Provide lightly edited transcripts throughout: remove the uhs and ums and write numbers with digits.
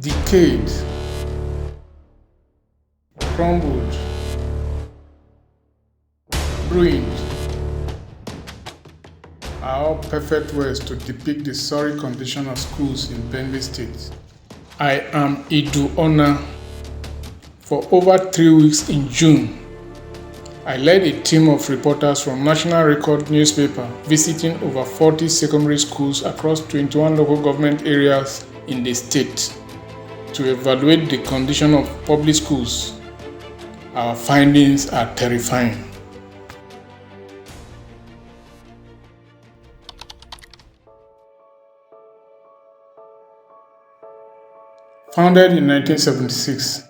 decayed, crumbled, ruined are all perfect words to depict the sorry condition of schools in Benue State. I am Idu Ona. For over 3 weeks in June, I led a team of reporters from National Record newspaper visiting over 40 secondary schools across 21 local government areas in the state to evaluate the condition of public schools. Our findings are terrifying. Founded in 1976,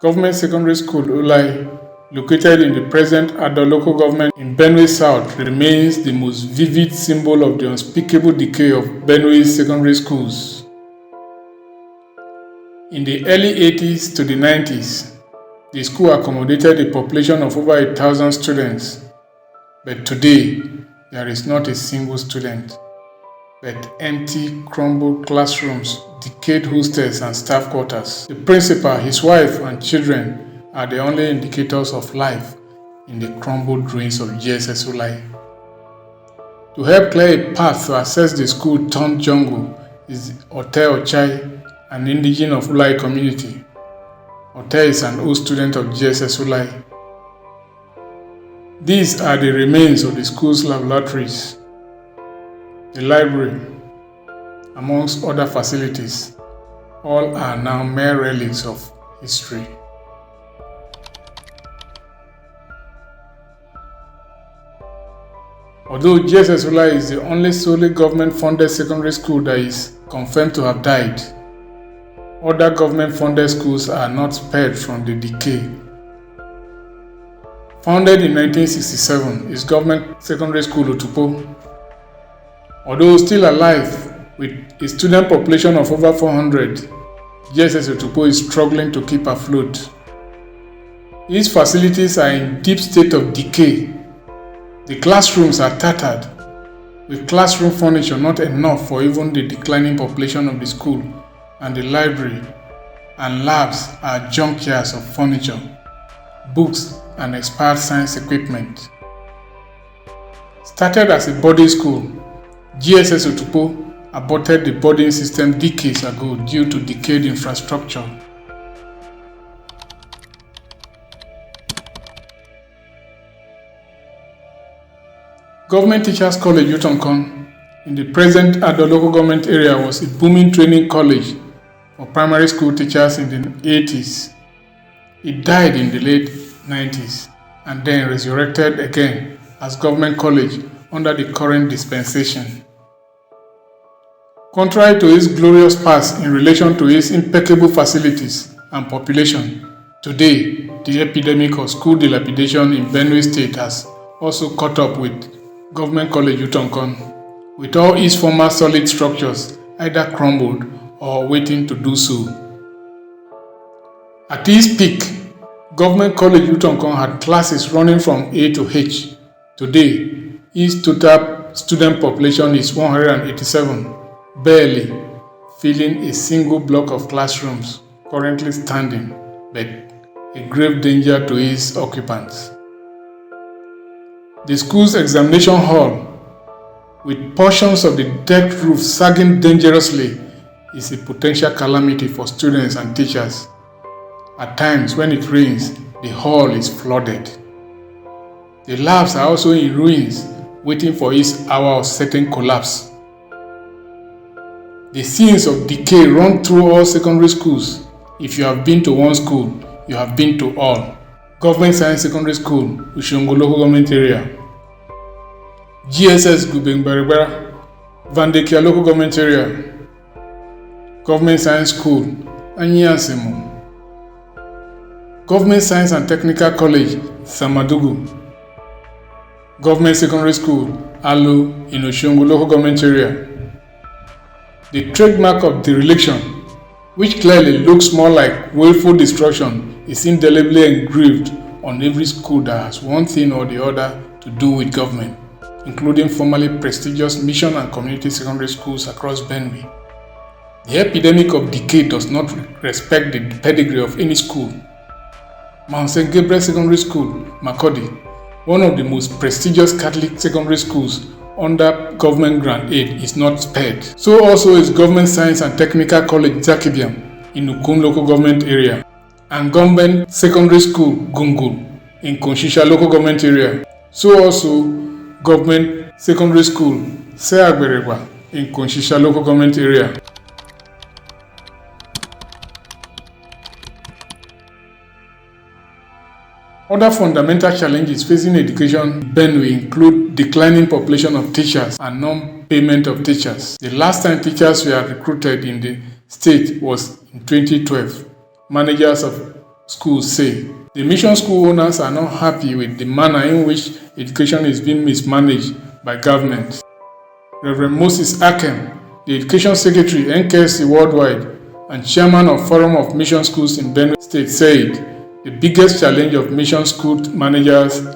Government Secondary School Ulai, located in the present Ado local government in Benue South, remains the most vivid symbol of the unspeakable decay of Benue's secondary schools. In the early 80s to the 90s, the school accommodated a population of over 1,000 students, but today there is not a single student, but empty, crumbled classrooms, decayed hostels and staff quarters. The principal, his wife and children are the only indicators of life in the crumbled ruins of GSS Ulai. To help clear a path to access the school turned jungle is Hotel Ochai, an indigene of Ulai community. Hotel is an old student of GSS Ulai. These are the remains of the school's laboratories, the library, amongst other facilities. All are now mere relics of history. Although GSS Ulai is the only solely government-funded secondary school that is confirmed to have died, other government-funded schools are not spared from the decay. Founded in 1967 is Government Secondary School Utupo. Although still alive with a student population of over 400, GSS Utupo is struggling to keep afloat. These facilities are in deep state of decay. The classrooms are tattered, with classroom furniture not enough for even the declining population of the school, and the library and labs are junkyards of furniture, books, and expired science equipment. Started as a boarding school, GSS Utupo aborted the boarding system decades ago due to decayed infrastructure. Government Teachers College Utonkon in the present Ado local government area was a booming training college for primary school teachers in the 80s. It died in the late 90s and then resurrected again as government college under the current dispensation. Contrary to its glorious past in relation to its impeccable facilities and population, today the epidemic of school dilapidation in Benue State has also caught up with Government College Utonkon, with all its former solid structures either crumbled or waiting to do so. At its peak, Government College Utonkon had classes running from A to H. Today, its total student population is 187, barely filling a single block of classrooms currently standing, but a grave danger to its occupants. The school's examination hall, with portions of the decked roof sagging dangerously, is a potential calamity for students and teachers. At times, when it rains, the hall is flooded. The labs are also in ruins, waiting for its hour of certain collapse. The scenes of decay run through all secondary schools. If you have been to one school, you have been to all. Government Science Secondary School, Ushongo local government area. GSS Gubengbaribara, Vandekia local government area. Government Science School, Anyansemo. Government Science and Technical College, Samadugu. Government Secondary School, Alu, in Ushongo local government area. The trademark of dereliction, which clearly looks more like willful destruction, is indelibly engraved on every school that has one thing or the other to do with government, including formerly prestigious mission and community secondary schools across Benue. The epidemic of decay does not respect the pedigree of any school. Mount St. Gabriel Secondary School, Makurdi, one of the most prestigious Catholic secondary schools under government grant aid, is not spared. So also is Government Science and Technical College Zakibiam in Ukum local government area, and Government Secondary School Gungul in Konshisha local government area. So also Government Secondary School Seagbereba in Konshisha local government area. Other fundamental challenges facing education in Benue include declining population of teachers and non-payment of teachers. The last time teachers were recruited in the state was in 2012, managers of schools say. The mission school owners are not happy with the manner in which education is being mismanaged by government. Reverend Moses Akem, the Education Secretary, NKC Worldwide, and Chairman of Forum of Mission Schools in Benue State, said the biggest challenge of mission school managers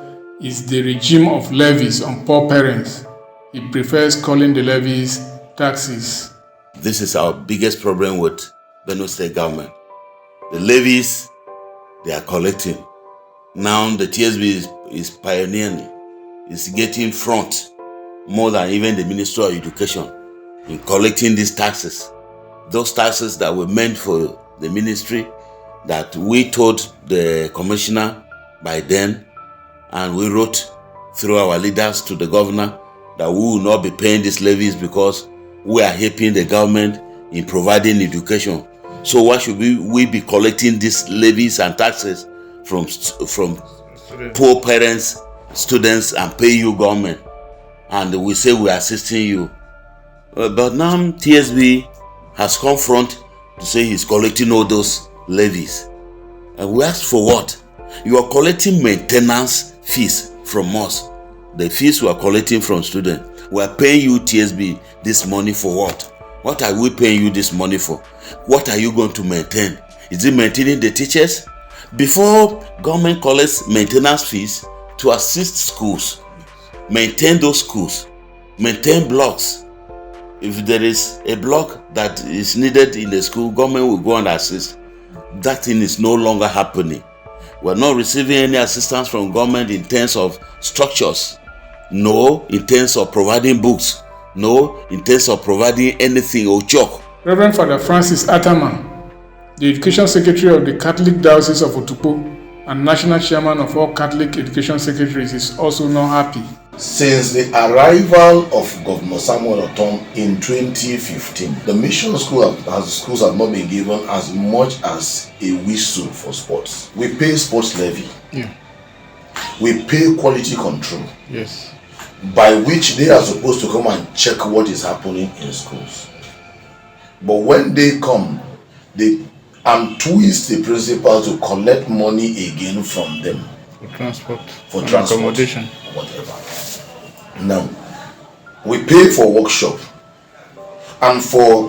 is the regime of levies on poor parents. He prefers calling the levies taxes. This is our biggest problem with Benue State government. The levies they are collecting. Now the TSB is pioneering, is getting front more than even the Ministry of Education in collecting these taxes. Those taxes that were meant for the ministry, that we told the commissioner by then, and we wrote through our leaders to the governor that we will not be paying these levies because we are helping the government in providing education. So why should we be collecting these levies and taxes from poor parents, students, and pay you government? And we say we are assisting you. But now TSB has come front to say he's collecting all those levies. And we ask for what? You are collecting maintenance fees from us. The fees we are collecting from students. We are paying you TSB this money for what? What are we paying you this money for? What are you going to maintain? Is it maintaining the teachers? Before government collects maintenance fees to assist schools, maintain those schools, maintain blocks. If there is a block that is needed in the school, government will go and assist. That thing is no longer happening. We're not receiving any assistance from government in terms of structures. No, in terms of providing books. No, in terms of providing anything or chalk. Reverend Father Francis Atama, the Education Secretary of the Catholic Diocese of Otukpo and National Chairman of all Catholic Education Secretaries, is also not happy. Since the arrival of Governor Samuel Otom in 2015, the mission schools have not been given as much as a whistle for sports. We pay sports levy. Yeah. We pay quality control. Yes. By which they are supposed to come and check what is happening in schools. But when they come, they twist the principal to collect money again from them. For transport, accommodation, whatever. Now, we pay for workshop, and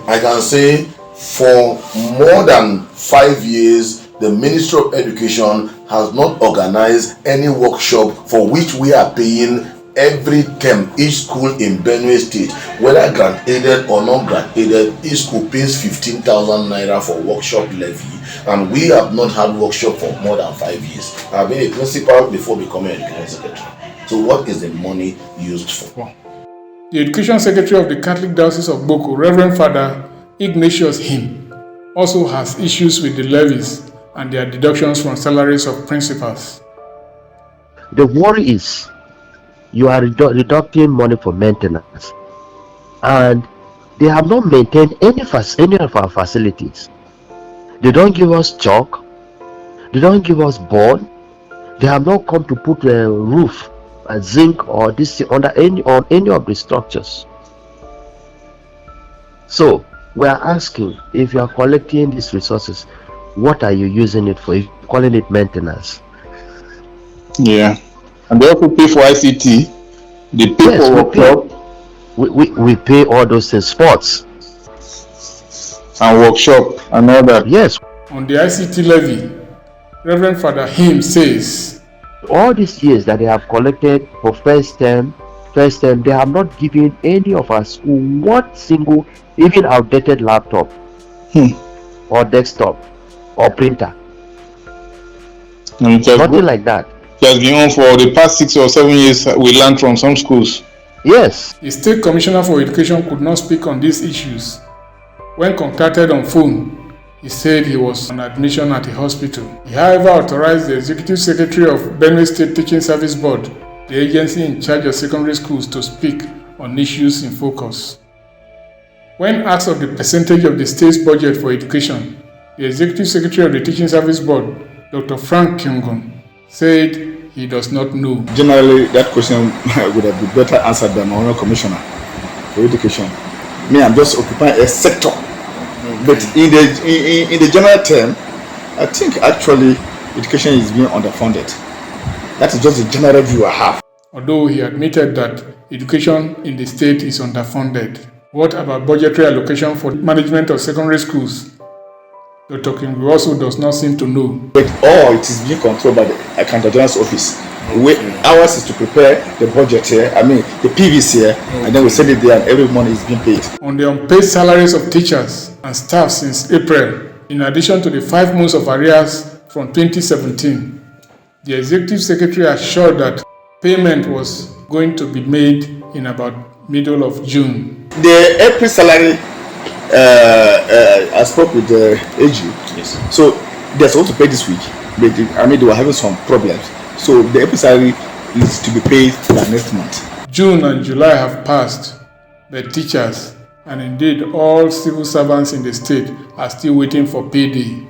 I can say, for more than 5 years, the Ministry of Education has not organized any workshop for which we are paying every term. Each school in Benue State, whether grant aided or non grant aided, each school pays 15,000 naira for workshop levy, and we have not had workshop for more than 5 years. I have been a principal before becoming an education secretary. So what is the money used for? The Education Secretary of the Catholic Diocese of Boko, Reverend Father Ignatius Him, also has issues with the levies and their deductions from salaries of principals. The worry is you are deducting money for maintenance, and they have not maintained any of our facilities. They don't give us chalk, they don't give us board, they have not come to put a roof, a zinc or this on any of the structures. So we are asking, if you are collecting these resources, what are you using it for? If you're calling it maintenance. Yeah, and they also pay for ICT. They pay for workshop. We pay all those things, sports and workshop and all that. Yes. On the ICT levy, Reverend Father Him says, all these years that they have collected for first term, they have not given any of our school one single, even outdated laptop. or desktop or printer. And Nothing like that. it has been on for the past 6 or 7 years. We learned from some schools. Yes. The State Commissioner for Education could not speak on these issues. When contacted on phone, he said he was on admission at a hospital. He, however, authorized the Executive Secretary of Benue State Teaching Service Board, the agency in charge of secondary schools, to speak on issues in focus. When asked of the percentage of the state's budget for education, the Executive Secretary of the Teaching Service Board, Dr. Frank Kyungun, said he does not know. Generally, that question would have been better answered by my Honorable Commissioner for Education. Me, I'm just occupying a sector. But in the general term, I think actually education is being underfunded. That is just the general view I have. Although he admitted that education in the state is underfunded, what about budgetary allocation for management of secondary schools? Dr. Kingu also does not seem to know. But all it is being controlled by the Accountant General's office. Ours is to prepare the budget here, the PVC here, and then we send it there and every money is being paid. On the unpaid salaries of teachers and staff since April, in addition to the 5 months of arrears from 2017, the Executive Secretary assured that payment was going to be made in about middle of June. The April salary, I spoke with the AG. Yes. So they're supposed to pay this week, but they were having some problems. So the April salary is to be paid by next month. June and July have passed, but teachers and indeed all civil servants in the state are still waiting for payday.